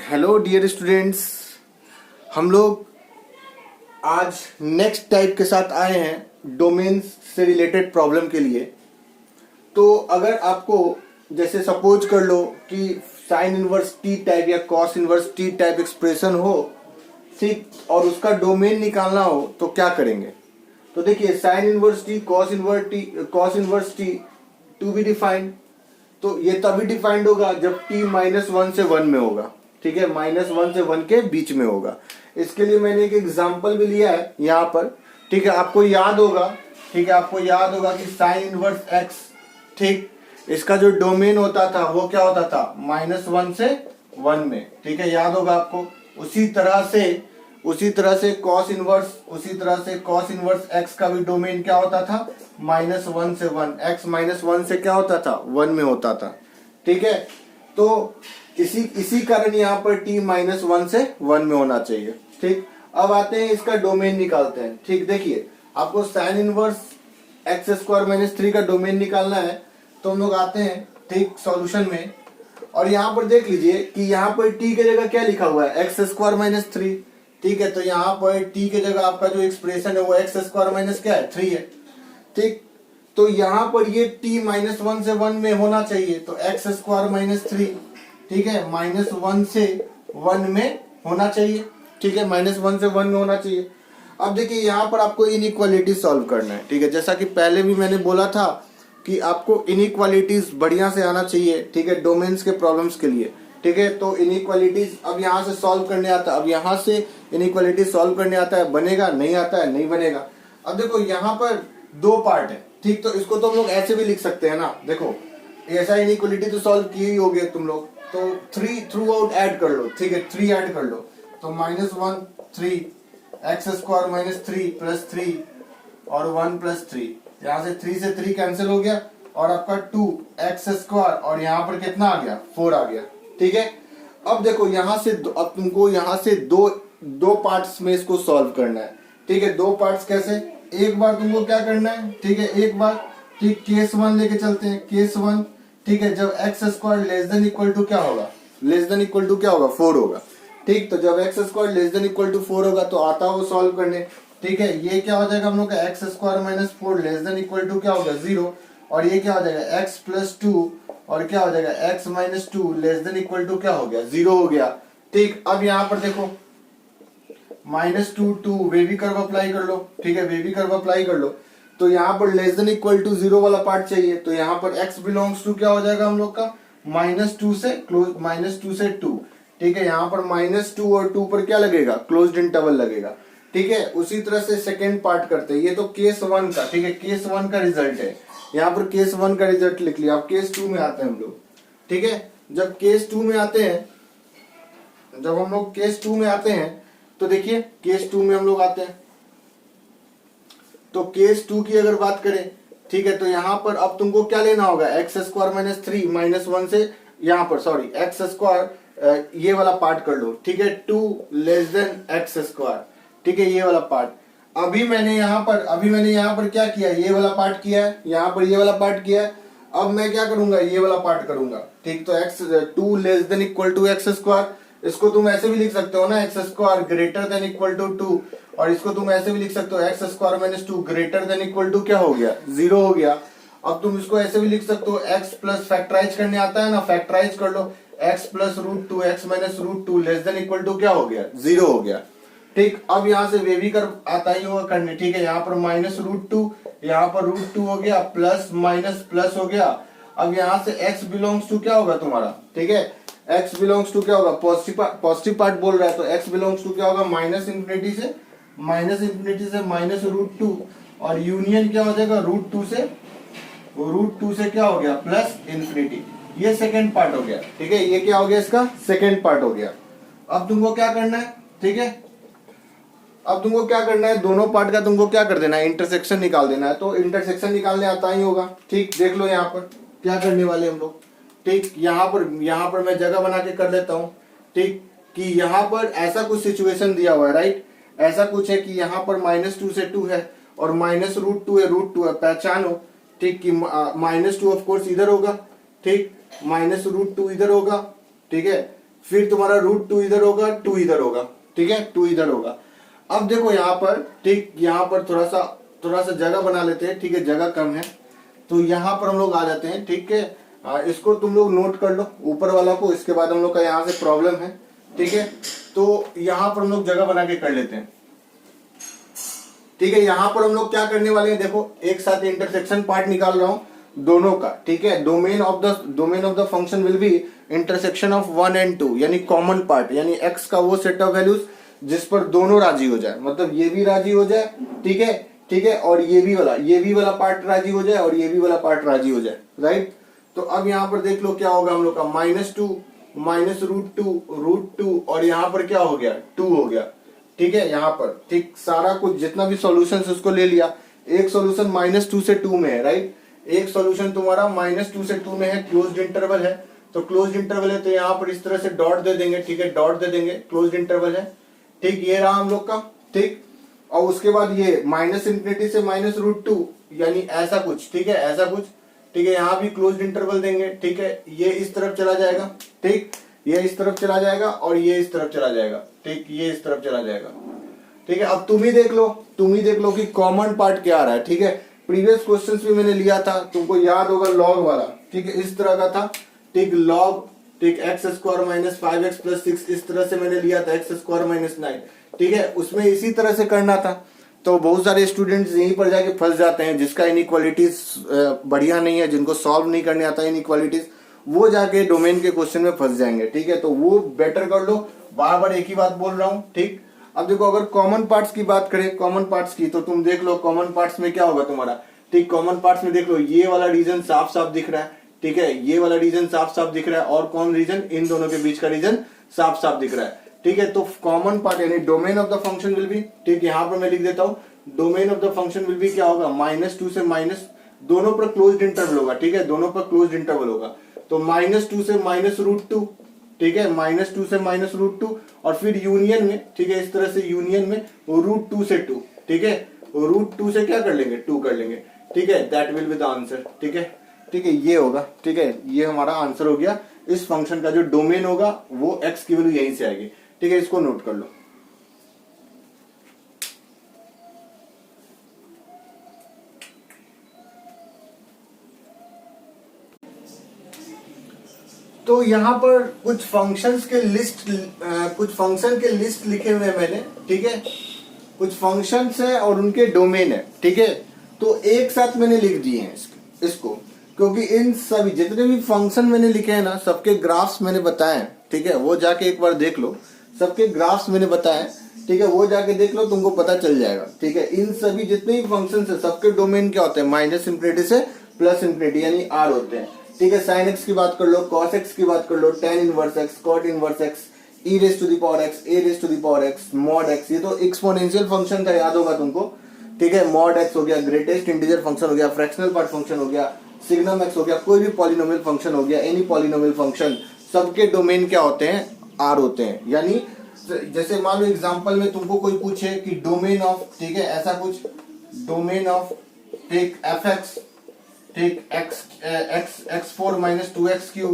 Hello dear students, हम लोग आज नेक्स्ट टाइप के साथ आए हैं डोमेन्स से रिलेटेड प्रॉब्लम के लिए। तो अगर आपको जैसे सपोज कर लो कि साइन इनवर्स टी टाइप या cos inverse T type expression हो, ठीक, और उसका डोमेन निकालना हो तो क्या करेंगे। तो देखिए, sine inverse t, cos inverse t to be defined. तो ये तभी डिफाइंड होगा जब t -1 से 1 में होगा, ठीक है, -1 से 1 के बीच में होगा। इसके लिए मैंने एक एग्जांपल भी लिया है यहाँ पर, ठीक है। आपको याद होगा, ठीक है, आपको याद होगा कि साइन इनवर्स x, ठीक, इसका जो डोमेन होता था वो क्या होता था, -1 से 1 में, ठीक है, याद होगा आपको। उसी तरह से कॉस इनवर्स x का भी डोमेन क्या होता था, -1 से 1, x -1 से क्या होता था, 1 में होता था, ठीक है। तो इसी कारण यहाँ पर t -1 से 1 में होना चाहिए, ठीक। अब आते हैं इसका डोमेन निकालते हैं, ठीक। देखिए, आपको साइन इनवर्स x² - 3 का डोमेन निकालना है। तो हम लोग आते हैं, ठीक, सॉल्यूशन में, और यहाँ पर देख लीजिए कि यहाँ पर t की जगह क्या लिखा हुआ है, x² - 3, ठीक है। तो यहाँ पर t की जगह आपका जो एक्सप्रेशन है वो x² क्या है, 3 है, ठीक। तो यहाँ पर ये t -1 से 1 में होना चाहिए, तो x² - 3, ठीक है, -1 से 1 में होना चाहिए, ठीक है, -1 से 1 में होना चाहिए। अब देखिए, यहाँ पर आपको इनइक्वालिटी सॉल्व करना है, ठीक है। जैसा कि पहले भी मैंने बोला था कि आपको इनइक्वालिटीज बढ़िया से आना चाहिए, ठीक है, डोमेन्स के प्रॉब्लम्स के लिए, ठीक है। तो इनइक्वालिटीज अब यहाँ से सॉल्व करने आता है, अब यहाँ से इनइक्वालिटी सॉल्व करने आता है, बनेगा, नहीं आता है, नहीं बनेगा। अब देखो, यहाँ पर दो पार्ट है, ठीक, तो इसको तो हम लोग ऐसे भी लिख सकते हैं ना। देखो, ऐसा इनइक्वालिटी तो सॉल्व किए ही होगे तुम लोग, तो 3 थ्रू आउट ऐड कर लो, ठीक है, 3 ऐड कर लो, तो -1 3, x² - 3 + 3 और 1 + 3, यहाँ से 3 से 3 कैंसिल हो गया, और आपका 2x² और यहाँ पर कितना आ गया, 4 आ गया, ठीक है। अब देखो, यहाँ से अब तुमको यहाँ से दो पार्ट्स में इसको सॉल्व करना है, ठीक है। दो पार्ट्स कैसे, एक बार तुमको क्या करना है, ठीक है, एक बार, ठीक, केस 1 लेके चलते हैं, केस 1, ठीक है। जब x² <= क्या होगा, क्या होगा, 4 होगा, ठीक। तो जब x² <= 4 होगा तो आता हो सॉल्व करने, ठीक है। ये क्या हो जाएगा हम लोग का, x² - 4 <= क्या होगा, 0, और ये क्या हो जाएगा, x + 2, और क्या हो जाएगा, x - 2 <= क्या हो गया, 0 हो गया, ठीक। अब यहाँ पर देखो, -2 2 वेवी कर्व अप्लाई कर लो, ठीक है, वेवी कर्व अप्लाई कर लो। तो यहाँ पर <= 0 वाला पार्ट चाहिए, तो यहाँ पर x बिलोंग्स टू क्या हो जाएगा हम लोग का, -2 से 2, ठीक है। यहाँ पर -2 और 2 पर क्या लगेगा, क्लोज्ड इंटरवल लगेगा, ठीक है। उसी तरह से सेकेंड पार्ट करते हैं, ये तो केस 1 का, ठीक है, केस 1 का रिजल्ट है, यहाँ पर केस 1 का रिजल्ट लिख लिया। अब केस 2 में आते हैं हम लोग, ठीक है। जब केस 2 में आते हैं, जब हम लोग केस 2 में आते हैं, तो देखिए, केस 2 में हम लोग आते हैं, तो केस 2 की अगर बात करें, ठीक है, तो यहाँ पर अब तुमको क्या लेना होगा, x² - 3 -1 से, यहाँ पर सॉरी, x², ये वाला पार्ट कर लो, ठीक है, 2 <= x², ठीक है, ये वाला पार्ट। अभी मैंने यहाँ पर क्या किया, ये वाला पार्ट किया है, यहाँ पर ये वाला पार्ट किया है। अब मैं क्या करूंगा, ये वाला पार्ट करूंगा, ठीक। तो 2 <= x², इसको तुम ऐसे भी लिख सकते हो ना, x² <= 2, और इसको तुम ऐसे भी लिख सकते हो, x² - 2 <= क्या हो गया, 0 हो गया। अब तुम इसको ऐसे भी लिख सकते हो, x प्लस फैक्टराइज करने आता है ना, फैक्टराइज कर लो, x + √2 x - √2 <= क्या हो गया, 0 हो गया, ठीक। अब यहाँ से वेवी कर्व आता ही होगा करने, ठीक है। यहाँ पर -√2, यहाँ पर √2 हो गया, प्लस माइनस प्लस हो गया। अब यहाँ से x बिलोंग्स टू क्या होगा तुम्हारा, ठीक है, x बिलोंग्स टू क्या होगा, पॉजिटिव पार्ट बोल रहा है, तो x बिलोंग्स टू क्या होगा, -∞ से -√2, और यूनियन क्या हो जाएगा, √2 से क्या हो गया, +∞। ये सेकेंड पार्ट हो गया, ठीक है, ये क्या हो गया, इसका सेकेंड पार्ट हो गया। अब तुमको क्या करना है, ठीक है, अब तुमको क्या करना है, दोनों पार्ट का तुमको क्या कर देना है, इंटरसेक्शन निकाल देना है। तो इंटरसेक्शन निकालने आता ही होगा, ठीक। देख लो यहाँ पर क्या करने वाले हम लोग, ठीक। यहाँ पर मैं जगह बना के कर लेता हूँ, ठीक, कि यहाँ पर ऐसा कुछ सिचुएशन दिया हुआ है, राइट, ऐसा कुछ है कि यहाँ पर -2 से 2 है, और -√2 है, √2 है, पहचानो, ठीक, कि -2 ऑफ कोर्स इधर होगा, ठीक, -√2 इधर होगा, ठीक है। फिर तुम्हारा √2 इधर होगा, 2 इधर होगा, ठीक है, 2 इधर होगा। अब देखो यहाँ पर, ठीक, यहाँ पर थोड़ा सा जगह बना लेते हैं, ठीक है, जगह कम है तो यहाँ पर हम लोग आ जाते हैं, ठीक है। इसको तुम लोग नोट कर लो ऊपर वाला को, इसके बाद हम लोग का यहाँ से प्रॉब्लम है, ठीक है। तो यहाँ पर हम लोग जगह बना के कर लेते हैं, ठीक है। यहाँ पर हम लोग क्या करने वाले हैं, देखो एक साथ इंटरसेक्शन पार्ट निकाल रहा हूं दोनों का, ठीक है। Domain of the function will be intersection of 1 and 2, यानी कॉमन पार्ट, यानी x का वो सेट ऑफ वैल्यूज जिस पर दोनों राजी हो जाए, मतलब ये भी राजी हो जाए, ठीक है, ठीक है, और ये भी वाला पार्ट राजी हो जाए और ये भी वाला पार्ट राजी हो जाए, राइट। तो अब यहाँ पर देख लो क्या होगा हम लोग का, -2 √2 और यहाँ पर क्या हो गया, 2 हो गया, ठीक है। यहाँ पर ठीक सारा कुछ जितना भी सॉल्यूशन उसको ले लिया। एक सॉल्यूशन -2 से 2 में है, राइट। एक सॉल्यूशन तुम्हारा -2 से 2 में है, क्लोज्ड इंटरवल है, तो क्लोज्ड इंटरवल है तो यहाँ पर इस तरह से डॉट दे देंगे, ठीक है, डॉट दे देंगे, क्लोज्ड इंटरवल है, ठीक। ये रहा हम लोग का, ठीक। और उसके बाद ये -∞ से -√2, यानी ऐसा कुछ, ठीक है, ऐसा कुछ, ठीक है। यहाँ भी क्लोज्ड इंटरवल देंगे, ठीक है। ये इस तरफ चला जाएगा, ठीक, ये इस तरफ चला जाएगा और ये इस तरफ चला जाएगा, ठीक, ये इस तरफ चला जाएगा, ठीक है। अब तुम ही देख लो कि कॉमन पार्ट क्या आ रहा है, ठीक है। प्रीवियस क्वेश्चंस भी मैंने लिया था, तुमको याद होगा, लॉग वाला, ठीक है, इस तरह का था, ठीक, लॉग, ठीक, x² - 5x + 6, इस तरह से मैंने लिया था, x² - 9, ठीक है। उसमें इसी तरह से करना था। तो बहुत सारे स्टूडेंट्स यहीं पर जाके फंस जाते हैं, जिसका इनइक्वालिटीज बढ़िया नहीं है, जिनको सॉल्व नहीं करने आता इनइक्वालिटीज, वो जाके डोमेन के क्वेश्चन में फंस जाएंगे, ठीक है। तो वो बेटर कर लो, बार बार एक ही बात बोल रहा हूँ, ठीक। अब देखो अगर कॉमन पार्ट्स की बात करें, कॉमन पार्ट्स की, तो तुम देख लो कॉमन पार्ट्स में क्या होगा तुम्हारा, ठीक। कॉमन पार्ट्स में देख लो ये वाला रीजन साफ साफ दिख रहा है, ठीक है, ये वाला रीजन साफ साफ दिख रहा है, और कौन रीजन, इन दोनों के बीच का रीजन साफ साफ दिख रहा है, ठीक है। तो कॉमन पार्ट यानी domain of the function will be, ठीक, यहाँ पर मैं लिख देता हूँ, domain of the function will be क्या होगा, -2 से माइनस, दोनों पर क्लोज्ड इंटरवल होगा, ठीक है, दोनों पर क्लोज्ड इंटरवल होगा। तो -2 से -√2, ठीक है, -2 से -√2, और फिर यूनियन में, ठीक है, इस तरह से यूनियन में √2 से 2, ठीक है, √2 से क्या कर लेंगे, 2 कर लेंगे, ठीक है। That will be the answer, ठीक है, ठीक है, ये होगा, ठीक है, ये हमारा आंसर हो गया। इस फंक्शन का जो डोमेन होगा वो x की वैल्यू यहीं से आएगी, ठीक है, इसको नोट कर लो। तो यहाँ पर कुछ फंक्शन के लिस्ट लिखे हुए हैं मैंने, ठीक है, कुछ फंक्शंस है और उनके डोमेन है, ठीक है। तो एक साथ मैंने लिख दिए हैं इसको, क्योंकि इन सभी जितने भी फंक्शन मैंने लिखे हैं ना, सबके ग्राफ्स मैंने बताए हैं, ठीक है, वो जाके एक बार देख लो, सबके ग्राफ्स मैंने बताए, ठीक है, वो जाके देख लो, तुमको पता चल जाएगा, ठीक है। इन सभी जितने भी फंक्शन है सबके डोमेन क्या होते हैं, -∞ से +∞, यानी r होते हैं, ठीक है। sin x की बात कर लो, cos x की बात कर लो, tan inverse x, cot inverse x, e⁻x, a⁻x, mod x, ये तो एक्सपोनेंशियल फंक्शन था, याद होगा तुमको, ठीक है। mod x हो गया, ग्रेटेस्ट इंटीजर फंक्शन हो गया, फ्रैक्शनल पार्ट फंक्शन हो गया, सिग्नम x हो गया, कोई भी पॉलिनोमियल फंक्शन हो गया, एनी पॉलिनोमियल फंक्शन, सबके डोमेन क्या होते हैं, r होते हैं। यानी जैसे मान लो एग्जांपल में तुमको कोई पूछे कि डोमेन ऑफ, ठीक है, ऐसा कुछ, डोमेन ऑफ, ठीक, fx, ठीक, x4 - 2x³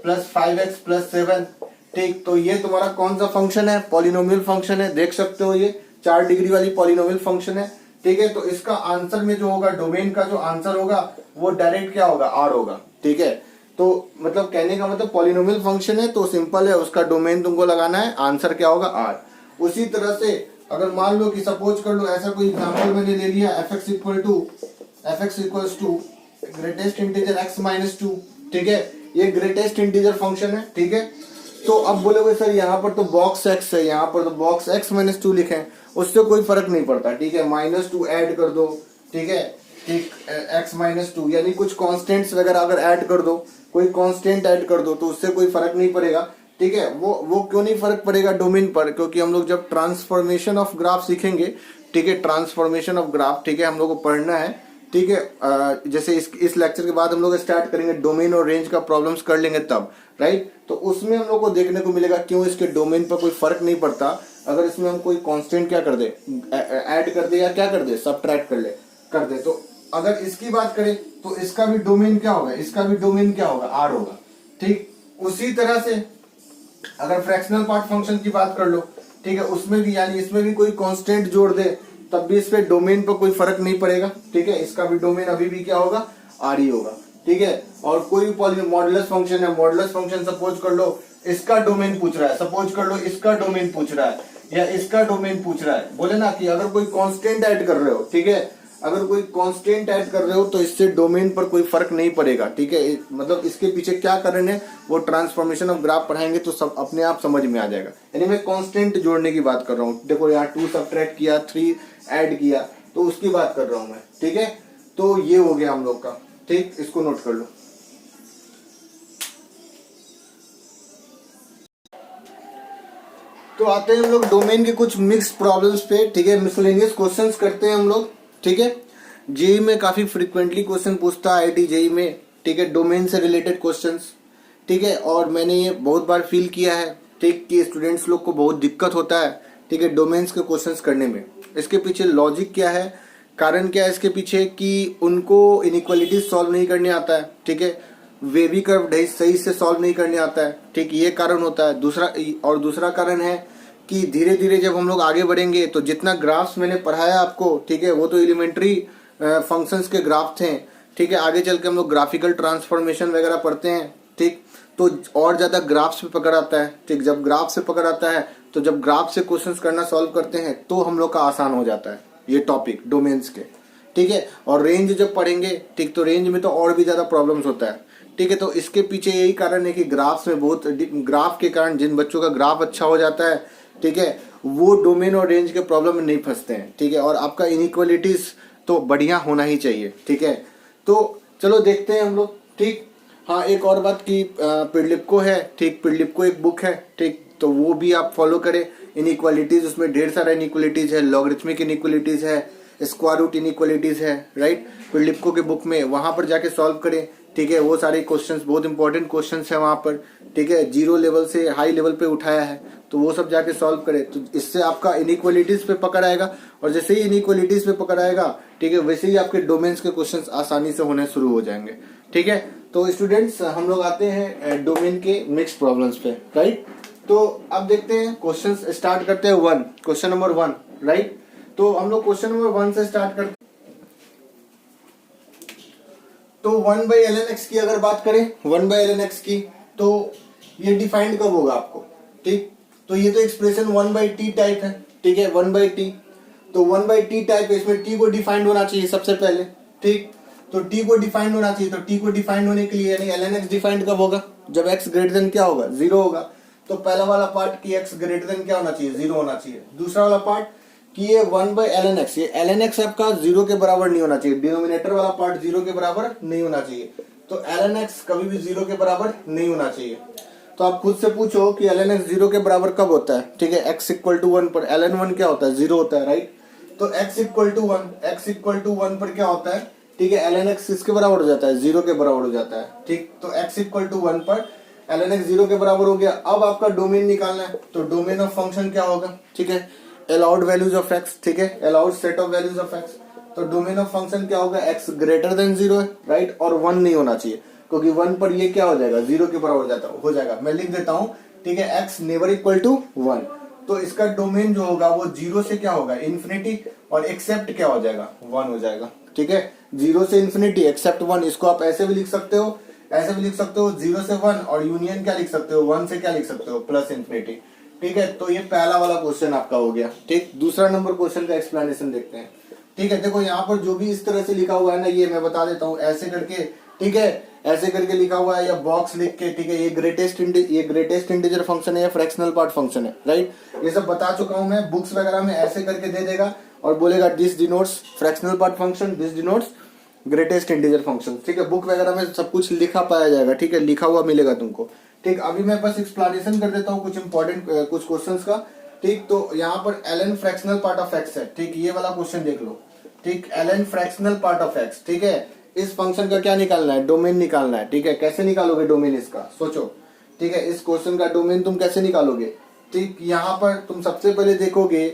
+ 5x + 7, ठीक। तो ये तुम्हारा कौन सा फंक्शन है, पॉलिनोमियल फंक्शन है, देख सकते हो, ये 4 डिग्री वाली पॉलिनोमियल फंक्शन है, ठीक है। तो इसका आंसर में जो होगा, डोमेन का जो आंसर होगा वो डायरेक्ट क्या होगा, r होगा, ठीक है। तो मतलब कहने का मतलब पॉलिनोमियल फंक्शन है तो सिंपल है, उसका डोमेन तुमको लगाना है, आंसर क्या होगा, r। उसी तरह से अगर मान लो कि सपोज कर लो ऐसा कोई एग्जांपल मैंने ले लिया, fx equals to greatest integer x - 2, ठीक है, ये ग्रेटेस्ट इंटीजर फंक्शन है, ठीक है। तो अब बोलोगे सर यहाँ पर तो बॉक्स x है, यहाँ पर तो बॉक्स x - 2 लिखे, उससे कोई फर्क नहीं पड़ता, ठीक है, -2 ऐड कर दो, ठीक है, ठीक, x - 2, यानी कुछ कांस्टेंट्स वगैरह अगर ऐड कर दो, कोई कांस्टेंट ऐड कर दो, तो उससे कोई फर्क नहीं पड़ेगा, ठीक है। वो क्यों नहीं फर्क पड़ेगा डोमेन पर, क्योंकि हम लोग जब ट्रांसफॉर्मेशन ऑफ ग्राफ सीखेंगे, ठीक है, ट्रांसफॉर्मेशन ऑफ ग्राफ, ठीक है, हम लोग को पढ़ना है, ठीक है। जैसे इस लेक्चर के बाद हम लोग स्टार्ट करेंगे डोमेन और रेंज का प्रॉब्लम्स कर लेंगे तब, राइट। तो उसमें हम लोग को देखने को मिलेगा क्यों इसके डोमेन पर कोई फर्क नहीं पड़ता अगर इसमें हम कोई कांस्टेंट क्या कर दे, ऐड कर दे या क्या कर दे, सबट्रैक्ट कर दे। तो अगर इसकी बात करें तो इसका भी डोमेन क्या होगा, इसका भी डोमेन क्या होगा, r होगा, ठीक। उसी तरह से अगर फ्रैक्शनल पार्ट फंक्शन की बात कर लो, ठीक है, उसमें भी यानी इसमें भी कोई कांस्टेंट जोड़ दे तब भी इस पे डोमेन पर कोई फर्क नहीं पड़ेगा, ठीक है, इसका भी डोमेन अभी भी क्या होगा, आर ही होगा, ठीक है। और कोई भी मॉडुलस फंक्शन है, मॉडुलस फंक्शन सपोज कर लो इसका डोमेन पूछ रहा है, सपोज कर लो इसका डोमेन पूछ रहा है या इसका डोमेन पूछ रहा है, बोले ना कि अगर कोई कांस्टेंट ऐड कर रहे हो, ठीक है, अगर कोई कांस्टेंट ऐड कर रहे हो तो इससे डोमेन पर कोई फर्क नहीं पड़ेगा, ठीक है। मतलब इसके पीछे क्या कारण है वो ट्रांसफॉर्मेशन ऑफ ग्राफ पढ़ाएंगे तो सब अपने आप समझ में आ जाएगा। यानी मैं कांस्टेंट जोड़ने की बात कर रहा हूँ, देखो यहाँ 2 सब्ट्रैक्ट किया, 3 ऐड किया, तो उसकी बात कर रहा हूँ मैं, ठीक है। तो ये हो गया हम लोग का, ठीक, इसको नोट कर लो। तो आते हैं हम लोग डोमेन के कुछ मिक्स प्रॉब्लम्स पे, ठीक है, मिसलेनियस क्वेश्चंस करते हैं हम लोग, ठीक है। जेई में काफी फ्रिक्वेंटली क्वेश्चन पूछता है आईआईटी जेई में, ठीक है, डोमेन से रिलेटेड क्वेश्चंस, ठीक है। और मैंने ये बहुत बार फील किया है, ठीक, कि स्टूडेंट्स लोग को बहुत दिक्कत होता है, ठीक है, डोमेन्स के क्वेश्चंस करने में। इसके पीछे लॉजिक क्या है, कारण क्या है इसके पीछे, कि उनको इनइक्वालिटीज सॉल्व नहीं करने आता है, ठीक है, वेवी कर्व सही से सॉल्व नहीं करने आता है, ठीक, ये कारण होता है। दूसरा कारण है कि धीरे धीरे जब हम लोग आगे बढ़ेंगे तो जितना ग्राफ्स मैंने पढ़ाया आपको, ठीक है, वो तो एलिमेंट्री फंक्शंस के ग्राफ थे, ठीक है, आगे चल के हम लोग ग्राफिकल ट्रांसफॉर्मेशन वगैरह पढ़ते हैं, ठीक, तो और ज्यादा ग्राफ्स पे पकड़ आता है, ठीक, जब ग्राफ से पकड़ आता है तो जब ग्राफ से क्वेश्चंस करना सॉल्व करते हैं तो हम लोग का आसान हो जाता है ये टॉपिक डोमेन्स के, ठीक है। और रेंज जब पढ़ेंगे, ठीक, तो रेंज में तो और भी ज्यादा प्रॉब्लम्स होता है, ठीक है। तो इसके पीछे यही कारण है कि ग्राफ्स में बहुत, ग्राफ के कारण जिन बच्चों का ग्राफ अच्छा हो जाता है, ठीक है, वो डोमेन और रेंज के प्रॉब्लम में नहीं फंसते हैं, ठीक है। और आपका इनइक्वालिटीज तो बढ़िया होना ही चाहिए, ठीक है। तो चलो देखते हैं हम लोग, ठीक। हाँ, एक और बात की पिडलिपको है, ठीक, पिडलिपको एक बुक है, ठीक, तो वो भी आप फॉलो करें। इनइक्वालिटीज, उसमें ढेर सारा इनइक्वालिटीज है, लॉगरिथमिक इनइक्वालिटीज है, स्क्वायर रूट इनइक्वालिटीज है, राइट, पिडलिपको के बुक में, वहां पर जाके सॉल्व करें, ठीक है। वो सारे क्वेश्चंस बहुत इंपॉर्टेंट क्वेश्चंस है वहां पर, ठीक है, 0 लेवल से हाई लेवल पे उठाया है, तो वो सब जाके सॉल्व करे, तो इससे आपका इनइक्वालिटीज पे पकड़ आएगा। और जैसे ही इनइक्वालिटीज पे पकड़ आएगा, ठीक है, वैसे ही आपके डोमेन्स के क्वेश्चंस आसानी से होने शुरू हो जाएंगे, ठीक है। तो स्टूडेंट्स, हम लोग आते हैं डोमेन के मिक्स प्रॉब्लम्स पे, राइट। तो अब देखते हैं क्वेश्चंस, स्टार्ट करते हैं क्वेश्चन नंबर 1, राइट। तो हम लोग क्वेश्चन नंबर 1 से स्टार्ट करते हैं। तो 1/ln(x) की अगर बात करें, 1/ln(x) की, तो ये डिफाइंड कब होगा आपको, ठीक। तो ये तो एक्सप्रेशन 1/t टाइप है, ठीक है, 1/t, तो 1/t टाइप है, इसमें t को डिफाइंड होना चाहिए सबसे पहले, ठीक। तो t को डिफाइंड होना चाहिए, तो t को डिफाइंड होने के लिए यानी ln(x) डिफाइंड कब होगा, जब x ग्रेटर देन क्या होगा, 0 होगा। तो पहला वाला पार्ट कि x ग्रेटर देन क्या होना चाहिए, 0 होना चाहिए। दूसरा वाला पार्ट कि ये 1/ln(x), ये ln(x) आपका 0 के बराबर नहीं होना चाहिए, डिनोमिनेटर वाला पार्ट 0 के बराबर नहीं होना चाहिए। तो ln(x) कभी भी 0 के बराबर नहीं होना चाहिए। तो आप खुद से पूछो कि ln(x) 0 के बराबर कब होता है, ठीक है, x = 1 पर ln(1) क्या होता है, 0 होता है, राइट। तो x = 1 पर क्या होता है, ठीक है, ln(x) किसके बराबर हो जाता है, 0 के बराबर हो जाता है, ठीक। तो x = 1 पर ln(x) 0 के बराबर हो गया। अब आपका डोमेन निकालना है, तो डोमेन ऑफ फंक्शन क्या होगा, ठीक है, अलाउड वैल्यूज ऑफ x, ठीक है, allowed set of values of x। तो डोमेन ऑफ फंक्शन क्या होगा, x ग्रेटर देन 0 है, राइट, और 1 नहीं होना चाहिए, क्योंकि 1 पर ये क्या हो जाएगा, 0 के बराबर हो जाएगा। मैं लिख देता हूं, ठीक है, x नेवर इक्वल टू 1। तो इसका डोमेन जो होगा वो 0 से क्या होगा, इन्फिनिटी, और एक्सेप्ट क्या हो जाएगा, 1 हो जाएगा, ठीक है। 0 से इन्फिनिटी एक्सेप्ट 1, इसको आप ऐसे भी लिख सकते हो, ऐसे भी लिख सकते हो, 0 से 1, और यूनियन क्या लिख सकते हो, 1 से क्या लिख सकते हो, प्लस इन्फिनिटी, ठीक है। तो ये पहला वाला क्वेश्चन आपका हो गया, ठीक। दूसरा नंबर क्वेश्चन का एक्सप्लेनेशन देखते हैं, ठीक है। देखो यहाँ पर जो भी इस तरह से लिखा हुआ है ना, ये मैं बता देता हूँ ऐसे करके, ठीक है, ऐसे करके लिखा हुआ है या बॉक्स लिख के, ठीक है, ये ग्रेटेस्ट इंटीजर फंक्शन है या फ्रैक्शनल पार्ट फंक्शन है, राइट। ये सब बता चुका हूं मैं, बुक्स वगैरह में ऐसे करके दे देगा और बोलेगा this denotes fractional part function, this denotes greatest integer function, ठीक है। बुक वगैरह में सब कुछ लिखा पाया जाएगा, ठीक है, लिखा हुआ मिलेगा तुमको, ठीक। अभी मैं बस एक्सप्लेनेशन कर देता हूँ कुछ इंपॉर्टेंट कुछ क्वेश्चंस का, ठीक। तो यहाँ पर ln fractional part of x है, ठीक, ये वाला क्वेश्चन देख लो, ठीक, ln fractional part of x, ठीक है। इस फंक्शन का क्या निकालना है, डोमेन निकालना है, ठीक है। कैसे निकालोगे डोमेन इसका, सोचो, ठीक है, इस क्वेश्चन का डोमेन तुम कैसे निकालोगे, ठीक। यहाँ पर तुम सबसे पहले देखोगे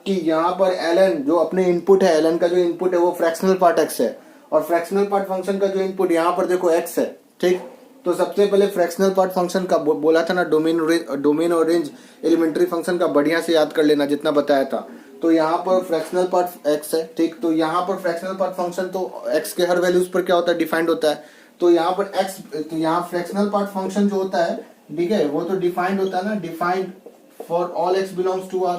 कि यहाँ पर ln जो अपने इनपुट है, ln का जो इनपुट है वो फ्रैक्शनल पार्ट x है, और फ्रैक्शनल पार्ट फंक्शन का जो इनपुट यहाँ पर देखो x है, ठीक। तो सबसे पहले फ्रैक्शनल पार्ट फंक्शन का बोला था ना, डोमेन और रेंज एलिमेंट्री फंक्शन का बढ़िया से याद कर लेना जितना बताया था। तो यहाँ पर फ्रैक्शनल पार्ट एक्स है, ठीक। तो यहाँ पर फ्रैक्शनल पार्ट फंक्शन तो एक्स के हर वैल्यूज पर क्या होता है, डिफाइंड होता है। तो यहाँ पर एक्स, तो यहाँ फ्रैक्शनल पार्ट फंक्शन जो होता है, ठीक है, वो तो डिफाइंड होता है ना, defined for all x belongs to R,